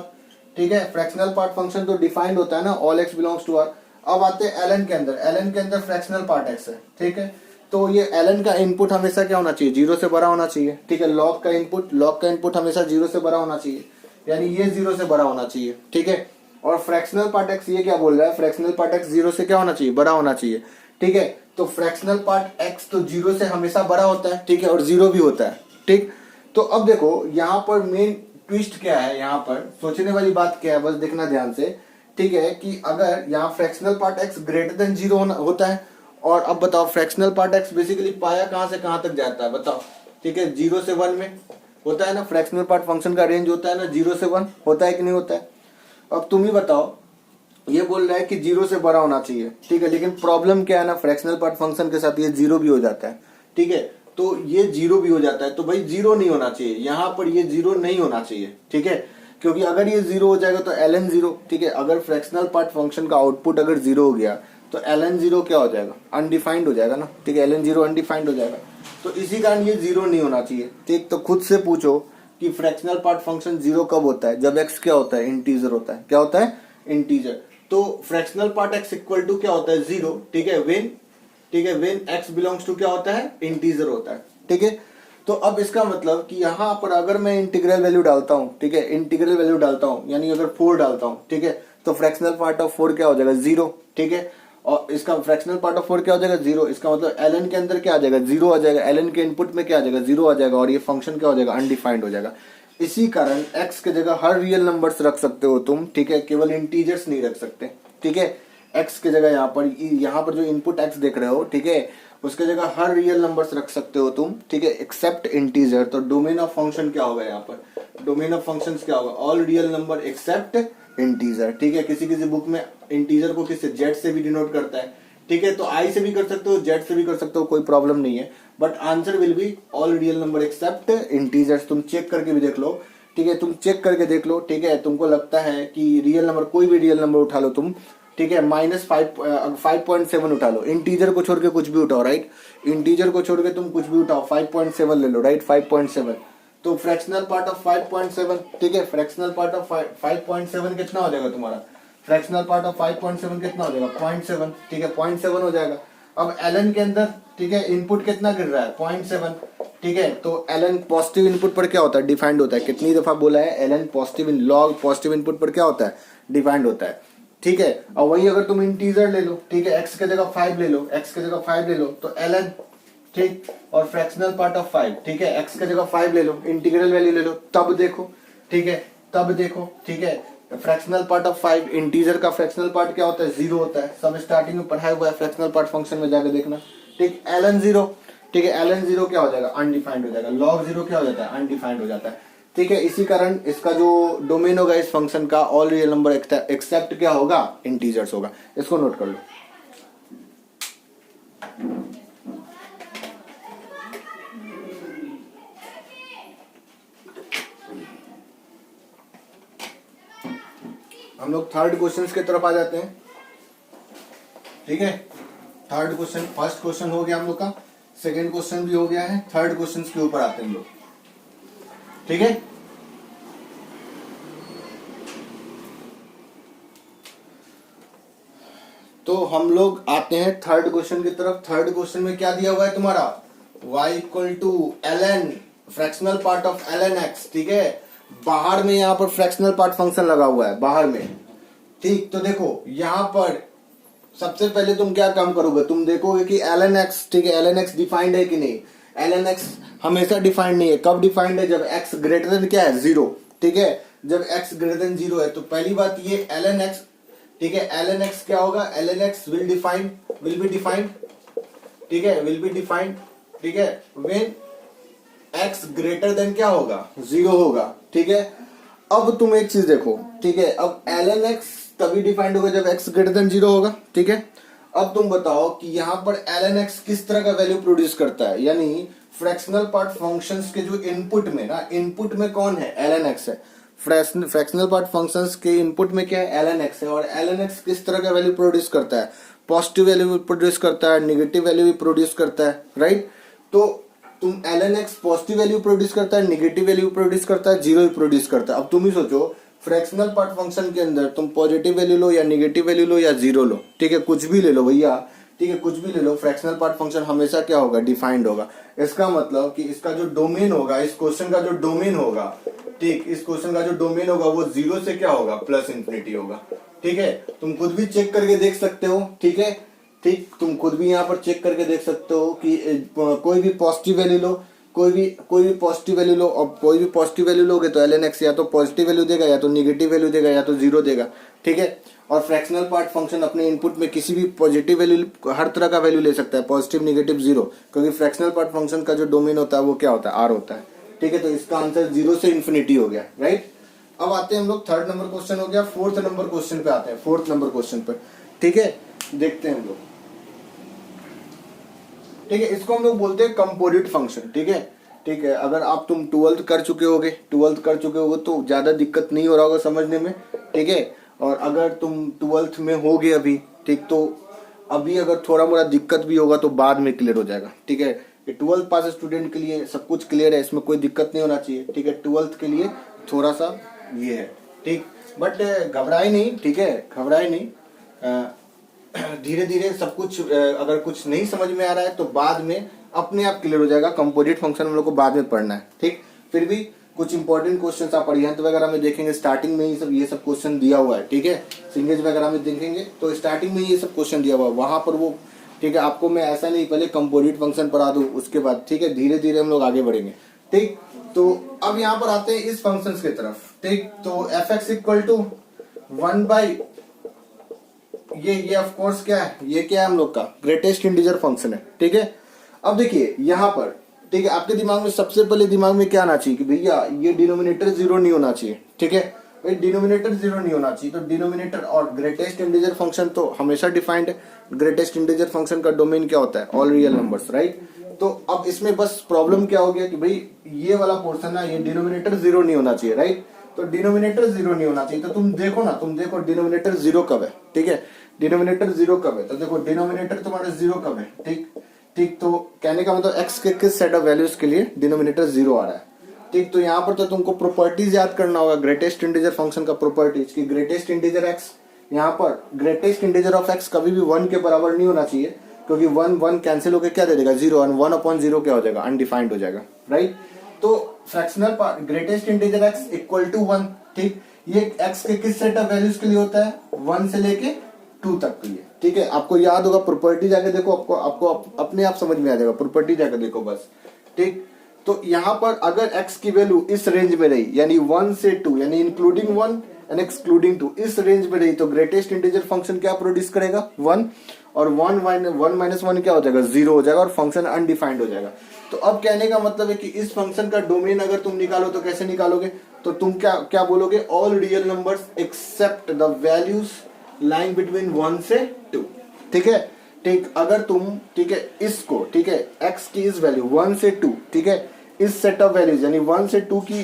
ठीक है। फ्रैक्शनल पार्ट फंक्शन तो डिफाइंड होता है ना, all x belongs to R. अब आते हैं एलएन के अंदर, एलएन के अंदर फ्रैक्शनल पार्ट एक्स है, ठीक है। तो ये एलएन का इनपुट हमेशा क्या होना चाहिए, 0 से बड़ा होना चाहिए, ठीक है। लॉग का इनपुट हमेशा 0 से बड़ा होना चाहिए, यानी ये 0 से बड़ा होना चाहिए, ठीक है। और फ्रैक्शनल पार्ट एक्स ये क्या बोल रहा है, फ्रैक्शनल पार्ट एक्स 0 से क्या होना चाहिए, बड़ा होना चाहिए, ठीक है। तो फ्रैक्शनल पार्ट एक्स तो 0 से हमेशा बड़ा होता है, ठीक है, और 0 भी होता है, ठीक। तो अब देखो यहाँ पर मेन ट्विस्ट क्या है, यहाँ पर सोचने वाली बात क्या है, बस देखना ध्यान से, ठीक है, कि अगर यहाँ fractional part x greater than 0 होता है, और अब बताओ फ्रैक्शनल पार्ट एक्स बेसिकली पाया कहां से कहां तक जाता है, बताओ, ठीक है। 0 से 1 में होता है ना, फ्रैक्शनल पार्ट फंक्शन का रेंज होता है ना 0 से 1, होता है कि नहीं होता है। अब तुम ही बताओ, ये बोल रहा है कि 0 से बड़ा होना चाहिए, ठीक है, लेकिन प्रॉब्लम क्या है ना, फ्रैक्शनल पार्ट फंक्शन के साथ ये 0 भी हो जाता है, ठीक है। तो ये 0 भी हो जाता है, तो भाई 0 नहीं होना चाहिए, यहाँ पर ये 0 नहीं होना चाहिए, ठीक है, क्योंकि अगर ये 0 हो जाएगा तो ln 0, ठीक है। अगर फ्रैक्शनल पार्ट फंक्शन का आउटपुट अगर 0 हो गया तो ln 0 क्या हो जाएगा, अनडिफाइंड हो जाएगा ना, ठीक है, ln 0 अनडिफाइंड हो जाएगा। तो इसी कारण ये 0 नहीं होना चाहिए, ठीक। तो खुद से पूछो कि फ्रैक्शनल पार्ट फंक्शन 0 कब होता है, जब x क्या होता है, इंटीजर होता है, क्या होता है, इंटीजर। तो fractional part x equal to क्या होता है, 0, ठीक है, वेन, ठीक है, वेन x बिलोंग्स टू क्या होता है, इंटीजर होता है, ठीक है। तो अब इसका मतलब कि यहाँ पर अगर मैं इंटीग्रल वैल्यू डालता हूँ, ठीक है, इंटीग्रल वैल्यू डालता हूँ, यानी अगर 4 डालता हूँ, ठीक है, तो फ्रैक्शनल पार्ट ऑफ 4 क्या हो जाएगा, 0, ठीक है। और इसका फ्रैक्शनल पार्ट ऑफ 4 क्या हो जाएगा, 0। इसका मतलब ln के अंदर क्या आ जाएगा, 0 आ जाएगा, ln के इनपुट में क्या आ जाएगा, 0 आ जाएगा, और ये फंक्शन क्या हो जाएगा, अनडिफाइंड हो जाएगा। इसी कारण x के जगह हर रियल नंबर्स रख सकते हो तुम, ठीक है, केवल इंटीजर्स नहीं रख सकते, ठीक है। x के जगह यहाँ पर जो इनपुट x देख रहे हो, ठीक है, उसके जगह हर रियल नंबर्स रख सकते हो तुम, ठीक है, एक्सेप्ट इंटीजर। तो डोमेन ऑफ फंक्शन क्या होगा, यहाँ पर डोमेन ऑफ फंक्शंस क्या होगा, all real number except integer, ठीक है। किसी किसी बुक में इंटीजर को किससे, जेड से भी डिनोट करता है, ठीक है। तो आई से भी कर सकते हो, जेड से भी कर सकते हो, कोई प्रॉब्लम नहीं है, but answer will be all real number except integers. तुम चेक करके भी देख लो, ठीक है, तुम चेक करके देख लो, ठीक है। तुमको लगता है कि रियल नंबर, कोई भी रियल नंबर उठा लो तुम, ठीक है, -5.7 उठा लो, इंटीजर को छोड़ के कुछ भी उठाओ, राइट, इंटीजर को छोड़ के तुम कुछ भी उठाओ, 5.7 ले लो, राइट, 5.7। तो फ्रैक्शनल पार्ट ऑफ 5.7, ठीक है, फ्रैक्शनल पार्ट ऑफ 5.7 कितना हो जाएगा तुम्हारा, फ्रैक्शनल पार्ट ऑफ 5.7 कितना हो जाएगा, 0.7, ठीक है, 0.7 हो जाएगा। अब ln के अंदर, ठीक है, इनपुट कितना गिर रहा है, 0.7, ठीक है। तो ln पॉजिटिव इनपुट पर क्या होता है, डिफाइंड होता है। कितनी दफा बोला है, ln positive, log positive input पर क्या होता है, डिफाइंड होता है, ठीक है। और वही अगर तुम इंटीजर ले लो, ठीक है, x के जगह 5 ले लो, x के जगह 5 ले लो, तो ln, ठीक, और फ्रैक्शनल पार्ट ऑफ 5, ठीक है, x के जगह 5 ले लो, इंटीग्रल वैल्यू ले लो, तब देखो, ठीक है, तब देखो, ठीक है, फ्रैक्शनल पार्ट ऑफ 5, इंटीजर का फ्रैक्शनल पार्ट क्या होता है, 0 होता है, सब स्टार्टिंग में पढ़ाया हुआ है, फ्रैक्शनल पार्ट फंक्शन में जाकर देखना, ठीक। ln 0, ठीक है, ln 0 क्या हो जाएगा, अनडिफाइंड हो जाएगा, log 0 क्या हो जाता है, अनडिफाइंड हो जाता है, ठीक है। इसी कारण इसका जो डोमेन होगा इस फंक्शन का, ऑल रियल नंबर एक्सेप्ट क्या होगा, इंटीजर्स होगा। इसको नोट कर लो। हम लोग थर्ड क्वेश्चन की तरफ आ जाते हैं, ठीक है। थर्ड क्वेश्चन, फर्स्ट क्वेश्चन हो गया हम लोग का, सेकेंड क्वेश्चन भी हो गया है, थर्ड क्वेश्चन के ऊपर आते हैं हम लोग, ठीक है। तो हम लोग आते हैं थर्ड क्वेश्चन की तरफ। थर्ड क्वेश्चन में क्या दिया हुआ है तुम्हारा, y equal to ln fractional part of ln x, ठीक है। बाहर में यहाँ पर फ्रैक्शनल पार्ट फंक्शन लगा हुआ है, बाहर में, ठीक। तो देखो यहाँ पर सबसे पहले तुम क्या काम करोगे, तुम देखोगे कि ln x, ठीक है, ln x डिफाइंड है कि नहीं। ln x हमेशा डिफाइंड नहीं है, कब डिफाइंड है, जब x ग्रेटर देन क्या है, 0, ठीक है। जब x ग्रेटर देन 0 है तो पहली बात ये ln x, ठीक है, ln x क्या होगा, ln x will be defined, ठीक है, विल बी डिफाइंड, ठीक है, व्हेन x ग्रेटर देन क्या होगा, 0 होगा, ठीक है। अब तुम एक चीज देखो, ठीक है, अब ln x तभी डिफाइंड होगा जब x ग्रेटर देन 0 होगा, ठीक है। अब तुम बताओ कि यहाँ पर ln x किस तरह का वैल्यू प्रोड्यूस करता है, यानी फ्रैक्शनल पार्ट फंक्शंस के जो इनपुट में ना, इनपुट में कौन है, ln x है। फ्रैक्शनल पार्ट फंक्शंस के इनपुट में क्या है, ln x है। और ln x किस तरह का वैल्यू प्रोड्यूस करता है, पॉजिटिव वैल्यू भी प्रोड्यूस करता है, निगेटिव वैल्यू भी प्रोड्यूस करता है, राइट। तो तुम ln x positive value produce करता है, निगेटिव वैल्यू प्रोड्यूस करता है, जीरो भी प्रोड्यूस करता है। अब तुम ही सोचो फ्रैक्शनल पार्ट फंक्शन के अंदर तुम पॉजिटिव वैल्यू लो या निगेटिव वैल्यू लो या जीरो लो, ठीक है, कुछ भी ले लो भैया, ठीक है, कुछ भी ले लो, फ्रैक्शनल पार्ट फंक्शन हमेशा क्या होगा, डिफाइंड होगा। इसका मतलब कि इसका जो डोमेन होगा, इस क्वेश्चन का जो डोमेन होगा, ठीक, इस क्वेश्चन का जो डोमेन होगा वो जीरो से क्या होगा, प्लस इंफिनिटी होगा, ठीक है। तुम खुद भी चेक करके देख सकते हो, ठीक है, ठीक, तुम खुद भी यहाँ पर चेक करके देख सकते हो कि कोई भी पॉजिटिव वैल्यू लो, कोई भी पॉजिटिव वैल्यू लो, और कोई भी पॉजिटिव वैल्यू लोगे तो ln x या तो पॉजिटिव वैल्यू देगा या तो निगेटिव वैल्यू देगा या तो जीरो देगा, ठीक है। और फ्रैक्शनल पार्ट फंक्शन अपने इनपुट में किसी भी पॉजिटिव वैल्यू, हर तरह का वैल्यू ले सकता है, पॉजिटिव निगेटिव जीरो, क्योंकि फ्रैक्शनल पार्ट फंक्शन का जो डोमेन होता है वो क्या होता है, r होता है, ठीक है। तो इसका आंसर जीरो से इन्फिनिटी हो गया, राइट। अब आते हैं हम लोग थर्ड नंबर क्वेश्चन हो गया, फोर्थ नंबर क्वेश्चन पे आते हैं, फोर्थ नंबर क्वेश्चन पे, ठीक है। देखते हैं हम लोग, ठीक है, इसको हम लोग बोलते हैं कंपोजिट फंक्शन, ठीक है, ठीक है। अगर आप तुम 12th कर चुके होगे तो ज्यादा दिक्कत नहीं हो रहा होगा समझने में, ठीक है। और अगर तुम 12th में होगे अभी, ठीक, तो अभी अगर थोड़ा मोड़ा दिक्कत भी होगा तो बाद में क्लियर हो जाएगा, ठीक है। 12th पास स्टूडेंट के लिए सब कुछ क्लियर है, इसमें कोई दिक्कत नहीं होना चाहिए, ठीक है। 12th के लिए थोड़ा सा ये है, ठीक, बट घबराए नहीं, ठीक है, घबराए नहीं, धीरे धीरे सब कुछ, अगर कुछ नहीं समझ में आ रहा है तो बाद में अपने आप क्लियर हो जाएगा। कंपोजिट फंक्शन हम लोग को बाद में पढ़ना है, ठीक। फिर भी कुछ इंपॉर्टेंट क्वेश्चंस आप अरिहंत वगैरह में देखेंगे, स्टार्टिंग में ही ये सब क्वेश्चन दिया हुआ है, ठीक है। सिंगेज वगैरह में देखेंगे तो स्टार्टिंग में ये सब क्वेश्चन दिया हुआ है, वहां पर वो, ठीक है। आपको मैं ऐसा नहीं पहले कंपोजिट फंक्शन पढ़ा दूं उसके बाद, ठीक है, धीरे धीरे हम लोग आगे बढ़ेंगे, ठीक। तो अब यहाँ पर आते हैं इस फंक्शन की तरफ, ठीक। तो एफ एक्स इक्वल टू 1/, ये ऑफ कोर्स क्या है, ये क्या है हम लोग का ग्रेटेस्ट इंटीजर फंक्शन है, ठीक है। अब देखिए यहाँ पर, ठीक है, आपके दिमाग में सबसे पहले दिमाग में क्या आना चाहिए कि भैया ये डिनोमिनेटर जीरो नहीं होना चाहिए, ठीक है भाई, डिनोमिनेटर जीरो नहीं होना चाहिए। तो डिनोमिनेटर और ग्रेटेस्ट इंटीजर फंक्शन तो हमेशा डिफाइंड है। ग्रेटेस्ट इंटीजर फंक्शन का डोमेन क्या होता है, ऑल रियल नंबर्स, राइट। तो अब इसमें बस प्रॉब्लम क्या हो गया कि भाई ये वाला पोर्शन ना, ये डिनोमिनेटर जीरो नहीं होना चाहिए, राइट। तो डिनोमिनेटर जीरो नहीं होना चाहिए, तो तुम देखो डिनोमिनेटर जीरो कब है, ठीक है, डिनोमिनेटर जीरो कब है। तो देखो डिनोमिनेटर तुम्हारा जीरो कब है, ठीक, ठीक। तो कहने का मतलब x के किस सेट ऑफ वैल्यूज के लिए डिनोमिनेटर जीरो आ रहा है, ठीक। तो यहाँ पर तो तुमको प्रॉपर्टीज याद करना होगा ग्रेटेस्ट इंटीजर फंक्शन का, प्रॉपर्टीज की ग्रेटेस्ट इंटीजर x, यहाँ पर ग्रेटेस्ट इंटीजर ऑफ x कभी भी 1 के बराबर नहीं होना चाहिए, क्योंकि 1 कैंसिल होकर क्या दे देगा, जीरो, और 1/0 क्या हो जाएगा, अनडिफाइंड हो जाएगा, राइट। तो fractional part greatest integer x equal to 1, ठीक। ये x के किस सेट ऑफ वैल्यूज के लिए होता है, 1 से लेके 2 तक के लिए, ठीक है। आपको याद होगा, प्रॉपर्टी जाके देखो, आपको अपने आप समझ में आ जाएगा, प्रॉपर्टी जाके देखो बस, ठीक। तो यहाँ पर अगर x की वैल्यू इस रेंज में रही, यानी 1 से 2, यानी इंक्लूडिंग 1 एंड एक्सक्लूडिंग 2, इस रेंज में रही, तो ग्रेटेस्ट इंटीजर फंक्शन क्या प्रोड्यूस करेगा, 1, और 1 माइनस 1 क्या हो जाएगा, 0 हो जाएगा, और फंक्शन अनडिफाइंड हो जाएगा। तो अब कहने का मतलब है कि इस फंक्शन का डोमेन अगर तुम निकालो तो कैसे निकालोगे, तो तुम क्या बोलोगे, all real numbers accept the values line between 1 से 2, ठीक है, ठीक। अगर तुम, ठीक है, इसको, ठीक है, x की इस वैल्यू 1 से 2, ठीक है, इस सेट ऑफ वैल्यूज यानी 1 से 2 की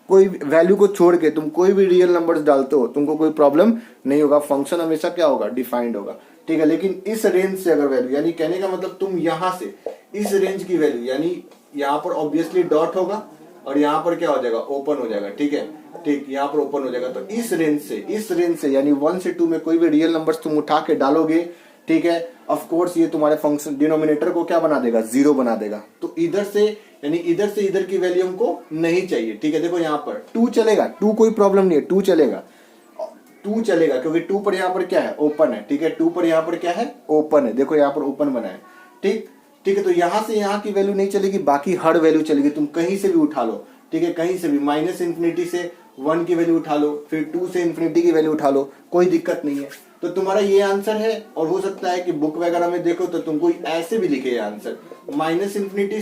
कोई वैल्यू को छोड़ के तुम कोई भी रियल नंबर्स डालते हो, तुमको कोई प्रॉब्लम नहीं होगा, फंक्शन हमेशा क्या होगा, डिफाइंड होगा, ठीक है। लेकिन इस रेंज से अगर वैल्यू, यानी कहने का मतलब तुम यहां से इस रेंज की वैल्यू, यानी यहाँ पर ऑब्वियसली डॉट होगा और यहाँ पर क्या हो जाएगा, ओपन हो जाएगा, ठीक है, ठीक, यहाँ पर ओपन हो जाएगा। तो इस रेंज से यानी 1 से 2 में कोई भी रियल नंबर्स तुम उठा के डालोगे, ठीक है, ऑफ कोर्स ये तुम्हारे फंक्शन डिनोमिनेटर को क्या बना देगा, जीरो बना देगा। तो इधर से यानी इधर से इधर की वैल्यू हमको नहीं चाहिए, ठीक है। देखो यहाँ पर 2 चलेगा, 2 कोई प्रॉब्लम नहीं है, 2 चलेगा, 2 चलेगा, क्योंकि 2 पर यहाँ पर क्या है, ओपन है, ठीक है, 2 पर यहाँ पर क्या है, ओपन है, देखो यहाँ पर ओपन बना है, ठीक, ठीक है। तो यहाँ से यहाँ की वैल्यू नहीं चलेगी, बाकी हर वैल्यू चलेगी, तुम कहीं से भी उठा लो, ठीक है, कहीं से भी, माइनस इंफिनिटी से 1 की वैल्यू उठा लो, फिर 2 से इंफिनिटी की वैल्यू उठा लो, कोई दिक्कत नहीं है। तो तुम्हारा ये आंसर है, और हो सकता है कि बुक वगैरह में देखो तो तुमको ऐसे भी लिखे ये आंसर, माइनस इंफिनिटी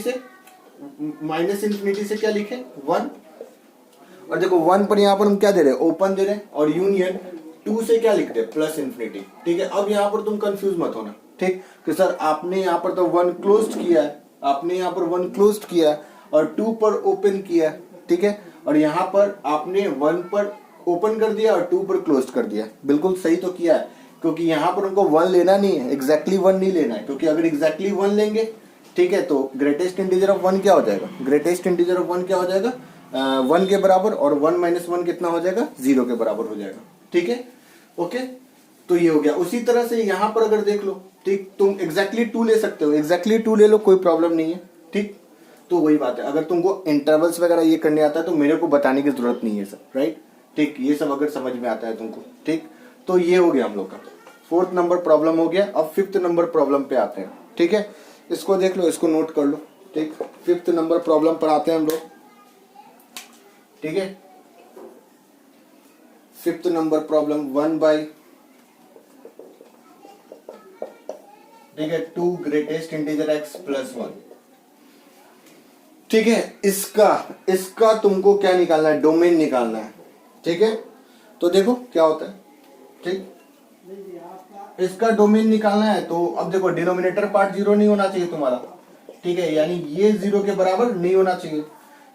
से क्या लिखे, 1, और देखो 1 पर यहाँ पर हम क्या दे रहे हैं, ओपन दे रहे हैं, और यूनियन 2 से क्या लिखते हैं, प्लस इंफिनिटी, ठीक है। अब यहाँ पर तुम कंफ्यूज मत होना, ठीक, कि सर आपने यहाँ पर तो 1 क्लोज्ड किया है, आपने यहाँ पर 1 क्लोज किया और 2 पर ओपन किया, ठीक है, और यहाँ पर आपने 1 पर ओपन कर दिया और 2 पर क्लोज कर दिया। बिल्कुल सही तो किया है, क्योंकि यहाँ पर उनको 1 लेना नहीं है, एग्जैक्टली 1 नहीं लेना है, क्योंकि अगर एग्जैक्टली 1 लेंगे, ठीक है, तो ग्रेटेस्ट इंटीजर ऑफ 1 क्या हो जाएगा, ग्रेटेस्ट इंटीजर ऑफ 1 क्या हो जाएगा, 1 के बराबर, और 1 माइनस 1 कितना हो जाएगा, 0 के बराबर हो जाएगा, ठीक है, ओके। तो ये हो गया। उसी तरह से यहाँ पर अगर देख लो, ठीक, तुम एग्जैक्टली 2 ले सकते हो, एग्जैक्टली 2 ले लो, कोई प्रॉब्लम नहीं है, ठीक। तो वही बात है, अगर तुमको इंटरवल्स वगैरह ये करने आता है तो मेरे को बताने की जरूरत नहीं है सर, राइट, ठीक, ये सब अगर समझ में आता है तुमको, ठीक। तो ये हो गया हम लोग का 4th नंबर प्रॉब्लम हो गया। अब 5th नंबर प्रॉब्लम पे आते हैं, ठीक है, इसको देख लो, इसको नोट कर लो, ठीक। 5th नंबर प्रॉब्लम पर आते हैं हम लोग, ठीक है। 5th नंबर प्रॉब्लम 1 बाई, ठीक है, 2 ग्रेटेस्ट इंटीजर एक्स प्लस 1, ठीक है। इसका तुमको क्या निकालना है, डोमेन निकालना है, ठीक है। तो देखो क्या होता है, ठीक, इसका डोमेन निकालना है। तो अब देखो डिनोमिनेटर पार्ट 0 नहीं होना चाहिए तुम्हारा, ठीक है, यानी ये 0 के बराबर नहीं होना चाहिए।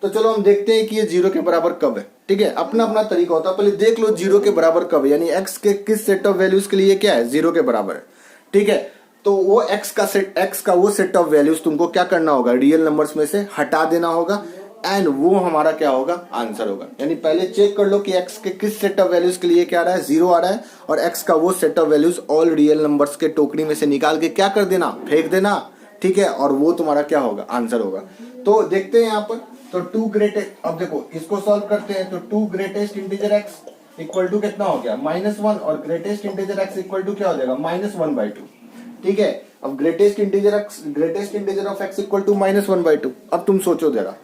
तो चलो हम देखते हैं कि ये 0 के बराबर कब है, ठीक है, अपना अपना तरीका होता है। पहले देख लो 0 के बराबर कब है, यानी x के किस सेट ऑफ वैल्यूज के लिए क्या है, 0 के बराबर है, ठीक है। तो वो x का वो सेट ऑफ वैल्यूज तुमको क्या करना होगा, रियल नंबर्स में से हटा देना होगा, एंड वो हमारा क्या होगा, आंसर होगा। यानी पहले चेक कर लो कि x के किस सेट ऑफ वैल्यूज के लिए क्या आ रहा है, 0 आ रहा है, और x का वो set of values all real numbers के टोकरी में से निकाल के क्या कर देना, फेंक देना, ठीक है, और वो तुम्हारा क्या होगा, आंसर होगा। तो देखते हैं यहाँ पर, तो 2 ग्रेटेस्ट, अब देखो इसको सॉल्व करते हैं, तो 2 greatest integer x equal to कितना हो गया, -1, और greatest integer x equal to क्या हो जाएगा, -1/2, ठीक है। अब greatest integer of x equal to -1/2। अब तुम सोचो जरा,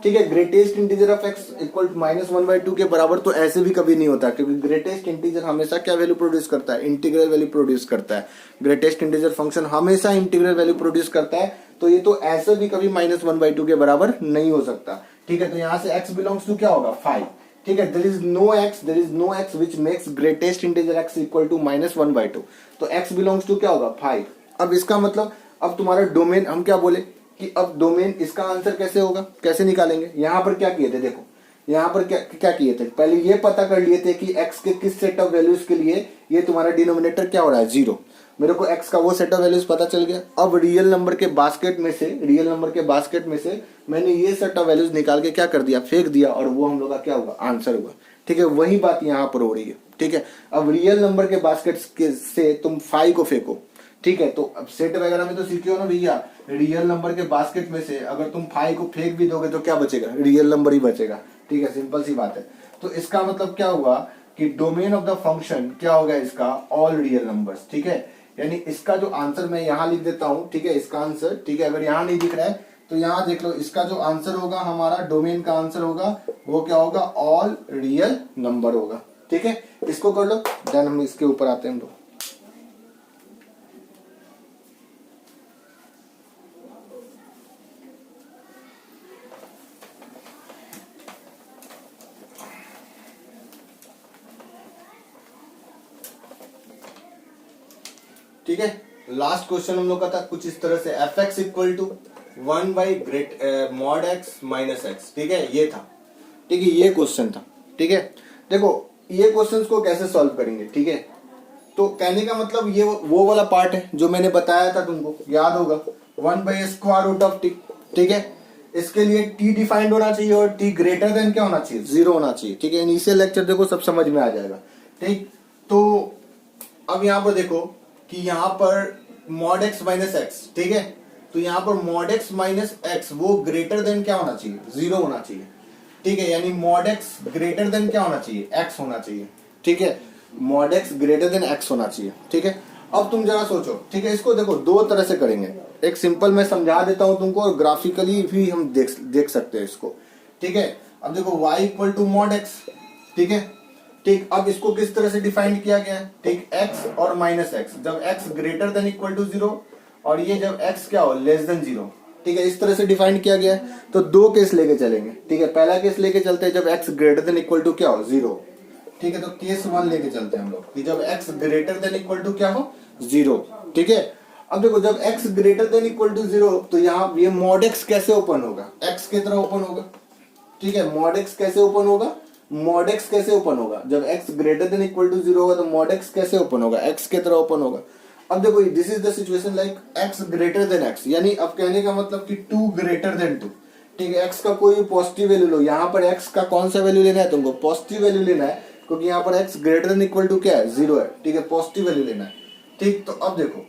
ठीक है, greatest integer of x equal to -1/2 के बराबर तो ऐसे भी कभी नहीं होता, क्योंकि ग्रेटेस्ट इंटीजर हमेशा क्या वैल्यू प्रोड्यूस करता है, इंटीग्रल वैल्यू प्रोड्यूस करता है। ग्रेटेस्ट इंटीजर फंक्शन हमेशा इंटीग्रल वैल्यू प्रोड्यूस करता है, तो ये तो ऐसे भी कभी -1/2 के बराबर नहीं हो सकता, ठीक है। तो यहाँ से x बिलोंग्स टू क्या होगा, 5, ठीक है। There is no x which makes greatest integer x equal to -1/2, तो x बिलोंग्स टू क्या होगा, 5। अब इसका मतलब, अब तुम्हारा डोमेन, हम क्या बोले कि अब डोमेन, इसका आंसर कैसे होगा, कैसे निकालेंगे। यहाँ पर क्या किए थे, देखो यहाँ पर क्या किए थे, पहले ये पता कर लिए थे कि x के किस सेट ऑफ वैल्यूज के लिए ये तुम्हारा डिनोमिनेटर क्या हो रहा है, 0। मेरे को x का वो सेट ऑफ वैल्यूज पता चल गया। अब रियल नंबर के बास्केट में से मैंने ये सेट ऑफ वैल्यूज निकाल के क्या कर दिया, फेंक दिया, और वो हम लोग का क्या होगा, आंसर होगा, ठीक है। वही बात यहाँ पर हो रही है, ठीक है। अब रियल नंबर के बास्केट से तुम 5 को फेंको, ठीक है। तो अब सेट वगैरह में तो सीखे हो ना भैया, रियल नंबर के बास्केट में से अगर तुम 5 को फेंक भी दोगे तो क्या बचेगा, रियल नंबर ही बचेगा, ठीक है, सिंपल सी बात है। तो इसका मतलब क्या हुआ कि डोमेन ऑफ द फंक्शन क्या होगा इसका, ऑल रियल नंबर्स, ठीक है। यानी इसका जो आंसर मैं यहाँ लिख देता हूँ, ठीक है, इसका आंसर, ठीक है, अगर यहाँ नहीं दिख रहा है तो यहाँ देख लो, इसका जो आंसर होगा, हमारा डोमेन का आंसर होगा, वो क्या होगा, ऑल रियल नंबर होगा, ठीक है। इसको कर लो, देन हम इसके ऊपर आते हैं हम लोग। ठीक है, लास्ट क्वेश्चन हम लोग का था कुछ इस तरह से, fx equal to 1 by great mod x minus x, ठीक है, ये था, ठीक है, ये क्वेश्चन था, ठीक है। देखो ये क्वेश्चंस को कैसे सॉल्व करेंगे, ठीक है। तो कहने का मतलब ये वो वाला पार्ट है जो मैंने बताया था तुमको, याद होगा, 1 by square root of t, ठीक है। इसके लिए t डिफाइंड होना चाहिए और t ग्रेटर देन क्या होना चाहिए, 0 होना चाहिए, ठीक है। इनिशियल लेक्चर देखो सब समझ में आ जाएगा, ठीक। तो अब यहाँ पर देखो कि यहाँ पर मॉड x माइनस एक्स, ठीक है, तो यहाँ पर मॉड x माइनस एक्स वो ग्रेटर देन क्या होना चाहिए, 0 होना चाहिए, ठीक है। यानी मॉड x ग्रेटर देन क्या होना चाहिए, x होना चाहिए, ठीक है। Mod x greater then x होना चाहिए, ठीक है। अब तुम जरा सोचो, ठीक है, इसको देखो दो तरह से करेंगे, एक सिंपल मैं समझा देता हूं तुमको, और ग्राफिकली भी हम देख सकते हैं इसको, ठीक है। अब देखो y equal to mod x, ठीक है, ठीक। अब इसको किस तरह से डिफाइन किया गया है, ठीक, x और माइनस एक्स, जब x greater than equal to 0 और ये जब x क्या हो, लेस देन 0, ठीक है, इस तरह से डिफाइन किया गया है। तो दो केस लेके चलेंगे, ठीक है। पहला केस लेके चलते हैं जब x greater than equal to क्या हो, 0, ठीक है। तो केस 1 लेके चलते हैं हम लोग कि जब x greater than equal to क्या हो, 0, ठीक है। अब देखो जब x greater than equal to 0 तो यहाँ ये मॉड x कैसे ओपन होगा, x की तरह ओपन होगा, ठीक है। मॉड x कैसे ओपन होगा, मॉड x कैसे ओपन होगा, जब x greater than equal to 0 होगा तो मॉड x कैसे ओपन होगा, x की तरह ओपन होगा। अब देखो this is the situation like x greater then x, यानी अब कहने का मतलब कि 2 ग्रेटर देन 2, ठीक है। x का कोई भी पॉजिटिव वैल्यू लो, यहाँ पर x का कौन सा वैल्यू लेना है तुमको, पॉजिटिव वैल्यू लेना है, क्योंकि यहाँ पर x greater than equal to क्या है, 0 है, ठीक है, पॉजिटिव वैल्यू लेना है, ठीक। तो अब देखो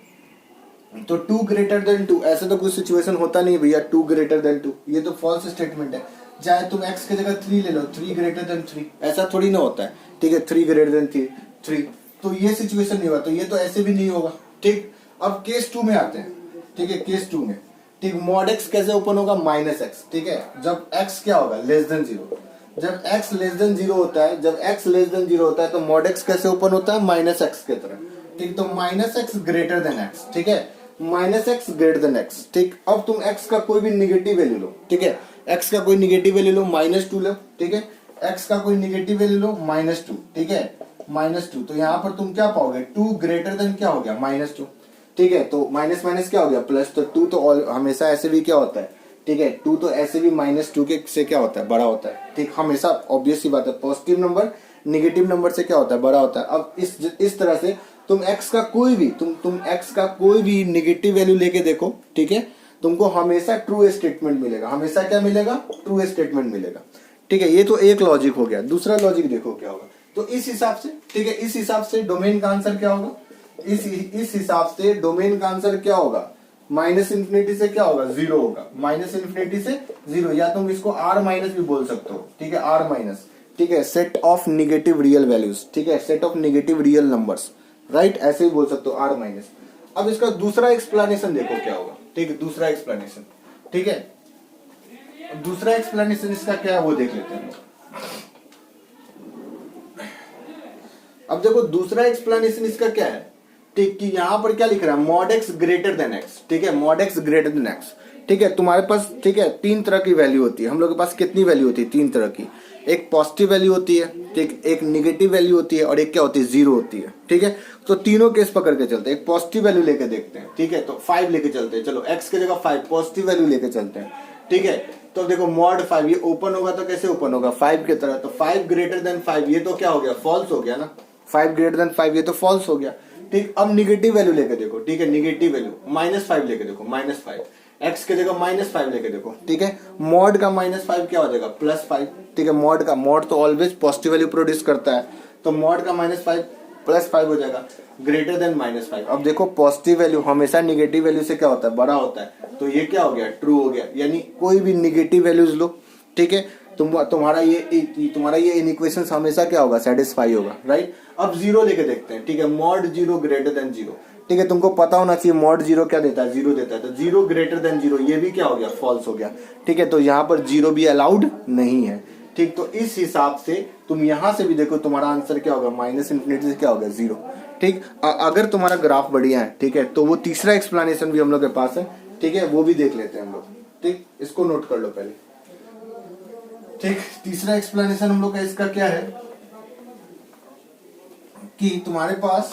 तो 2 ग्रेटर देन 2, ऐसे तो कोई सिचुएशन होता नहीं भैया 2 ग्रेटर देन 2, ये तो फॉल्स स्टेटमेंट है। चाहे तुम x की जगह 3 ले लो, 3 ग्रेटर देन 3, ऐसा थोड़ी ना होता है, ठीक है, 3 ग्रेटर देन 3, तो ये सिचुएशन नहीं हुआ, तो ये तो ऐसे भी नहीं होगा, ठीक। अब केस 2 में आते हैं, ठीक है, केस 2 में, ठीक, मॉड x कैसे ओपन होगा, -x, ठीक है, जब x क्या होगा, लेस देन 0, जब x लेस देन 0 होता है, जब x लेस देन 0 होता है तो मॉड x कैसे ओपन होता है, -x के तरह, ठीक। तो -x ग्रेटर देन x, ठीक है, -x ग्रेटर देन x, ठीक। अब तुम x का कोई भी निगेटिव वैल्यू लो, ठीक है, x का कोई निगेटिव वैल्यू लो, -2 लो, ठीक है, x का कोई निगेटिव वैल्यू लो, -2, ठीक है, -2, तो यहाँ पर तुम क्या पाओगे, 2 ग्रेटर देन क्या हो गया, -2, ठीक है। तो माइनस माइनस क्या हो गया, प्लस, तो 2 तो हमेशा ऐसे भी क्या होता है, ठीक है, 2 तो ऐसे भी -2 के से क्या होता है, बड़ा होता है, ठीक, हमेशा ऑब्वियस सी बात है, पॉजिटिव नंबर निगेटिव नंबर से क्या होता है, बड़ा होता है। अब इस तरह से तुम x का कोई भी तुम x का कोई भी निगेटिव वैल्यू लेके देखो, ठीक है, तुमको हमेशा ट्रू स्टेटमेंट मिलेगा, हमेशा क्या मिलेगा, ट्रू स्टेटमेंट मिलेगा, ठीक है। ये तो एक लॉजिक हो गया। दूसरा लॉजिक देखो क्या होगा, तो इस हिसाब से, ठीक है, इस हिसाब से डोमेन का आंसर क्या होगा, इस हिसाब से डोमेन का आंसर क्या होगा, -∞ से क्या होगा, 0 होगा, -∞ से 0, या तुम इसको r माइनस भी बोल सकते हो, ठीक है, r माइनस, ठीक है, set of negative real values, ठीक है, set of negative real numbers, right, ऐसे भी बोल सकते हो r माइनस। अब इसका दूसरा एक्सप्लेनेशन देखो क्या होगा, ठीक है, दूसरा एक्सप्लेनेशन, ठीक है, दूसरा एक्सप्लेनेशन इसका क्या है वो देख लेते हैं। अब देखो दूसरा एक्सप्लेनेशन इसका क्या है, ठीक, कि यहाँ पर क्या लिख रहा है, mod x greater then x, ठीक है, mod x greater then x, ठीक है। तुम्हारे पास, ठीक है, 3 तरह की वैल्यू होती है, हम लोग के पास कितनी वैल्यू होती है, 3 तरह की, एक पॉजिटिव वैल्यू होती है, ठीक, एक निगेटिव वैल्यू होती है, और एक क्या होती है, 0 होती है, ठीक है। तो तीनों केस पकड़ के चलते हैं, एक पॉजिटिव वैल्यू लेके देखते हैं, ठीक है, तो 5 लेके चलते हैं, चलो x की जगह 5 पॉजिटिव वैल्यू लेके चलते हैं, ठीक है। तो देखो मॉड 5 ये ओपन होगा तो कैसे ओपन होगा, 5 की तरह, तो 5 ग्रेटर देन 5, ये तो क्या हो गया, फॉल्स हो गया ना, 5 ग्रेटर देन 5 ये तो फॉल्स हो गया, ठीक। अब निगेटिव वैल्यू लेके देखो, ठीक है, निगेटिव वैल्यू -5 लेके देखो, -5, x की जगह -5 लेके देखो, ठीक है, मॉड का -5 क्या हो जाएगा, +5, ठीक है, मॉड तो ऑलवेज पॉजिटिव वैल्यू प्रोड्यूस करता है, तो मॉड का -5 +5 हो जाएगा, ग्रेटर देन -5। अब देखो पॉजिटिव वैल्यू हमेशा निगेटिव वैल्यू से क्या होता है, बड़ा होता है, तो ये क्या हो गया, ट्रू हो गया, यानी कोई भी निगेटिव वैल्यूज लो, ठीक है, तुम्हारा ये इनइक्वेशन हमेशा क्या होगा, सेटिस्फाई होगा, राइट। अब 0 लेके देखते हैं, ठीक है, मॉड 0 ग्रेटर देन 0, ठीक है, तुमको पता होना चाहिए मॉड 0 क्या देता है, 0 देता है, तो 0 ग्रेटर देन 0 ये भी क्या हो गया, फॉल्स हो गया, ठीक है, तो यहाँ पर 0 भी अलाउड नहीं है, ठीक। तो इस हिसाब से तुम यहां से भी देखो तुम्हारा आंसर क्या होगा, -∞ से क्या होगा, 0, ठीक। अगर तुम्हारा ग्राफ बढ़िया है, ठीक है, तो वो तीसरा एक्सप्लेनेशन भी हम लोग के पास है, ठीक है, वो भी देख लेते हैं हम लोग, ठीक, इसको नोट कर लो पहले, ठीक। तीसरा एक्सप्लेनेशन हम लोग का इसका क्या है कि तुम्हारे पास